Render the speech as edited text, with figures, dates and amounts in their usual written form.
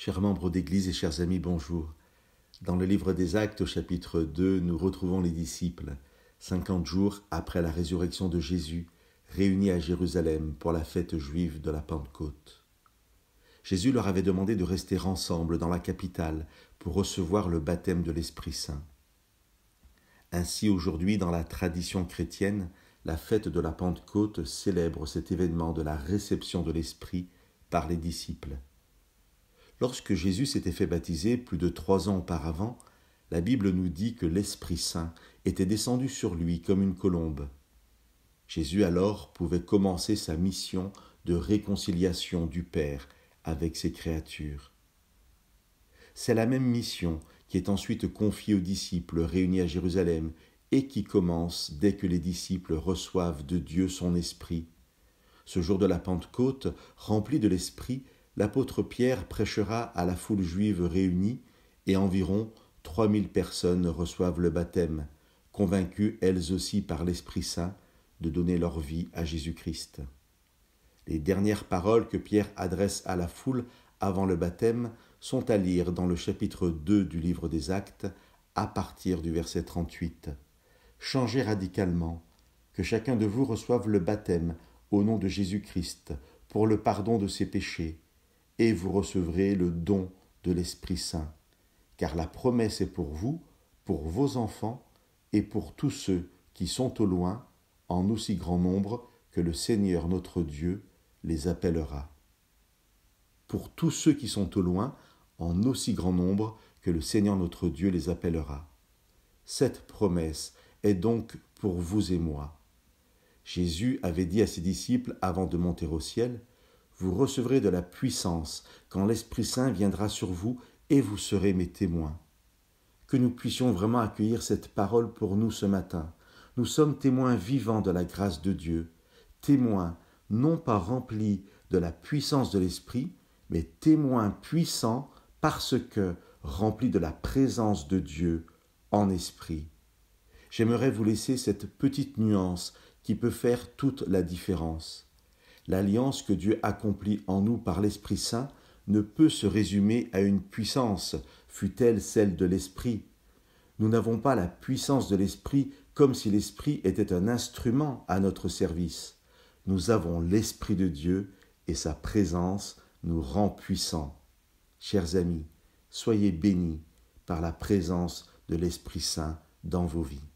Chers membres d'Église et chers amis, bonjour. Dans le livre des Actes, au chapitre 2, nous retrouvons les disciples, 50 jours après la résurrection de Jésus, réunis à Jérusalem pour la fête juive de la Pentecôte. Jésus leur avait demandé de rester ensemble dans la capitale pour recevoir le baptême de l'Esprit Saint. Ainsi, aujourd'hui, dans la tradition chrétienne, la fête de la Pentecôte célèbre cet événement de la réception de l'Esprit par les disciples. Lorsque Jésus s'était fait baptiser plus de 3 ans auparavant, la Bible nous dit que l'Esprit Saint était descendu sur lui comme une colombe. Jésus alors pouvait commencer sa mission de réconciliation du Père avec ses créatures. C'est la même mission qui est ensuite confiée aux disciples réunis à Jérusalem et qui commence dès que les disciples reçoivent de Dieu son Esprit. Ce jour de la Pentecôte, rempli de l'Esprit, l'apôtre Pierre prêchera à la foule juive réunie et environ 3000 personnes reçoivent le baptême, convaincues elles aussi par l'Esprit Saint de donner leur vie à Jésus-Christ. Les dernières paroles que Pierre adresse à la foule avant le baptême sont à lire dans le chapitre 2 du livre des Actes, à partir du verset 38. « Changez radicalement, que chacun de vous reçoive le baptême au nom de Jésus-Christ pour le pardon de ses péchés, et vous recevrez le don de l'Esprit Saint, car la promesse est pour vous, pour vos enfants et pour tous ceux qui sont au loin, en aussi grand nombre que le Seigneur notre Dieu les appellera. » Pour tous ceux qui sont au loin, en aussi grand nombre que le Seigneur notre Dieu les appellera. Cette promesse est donc pour vous et moi. Jésus avait dit à ses disciples avant de monter au ciel, « Vous recevrez de la puissance quand l'Esprit Saint viendra sur vous et vous serez mes témoins. » Que nous puissions vraiment accueillir cette parole pour nous ce matin. Nous sommes témoins vivants de la grâce de Dieu, témoins non pas remplis de la puissance de l'Esprit, mais témoins puissants parce que remplis de la présence de Dieu en esprit. J'aimerais vous laisser cette petite nuance qui peut faire toute la différence. L'alliance que Dieu accomplit en nous par l'Esprit Saint ne peut se résumer à une puissance, fût-elle celle de l'Esprit. Nous n'avons pas la puissance de l'Esprit comme si l'Esprit était un instrument à notre service. Nous avons l'Esprit de Dieu et sa présence nous rend puissants. Chers amis, soyez bénis par la présence de l'Esprit Saint dans vos vies.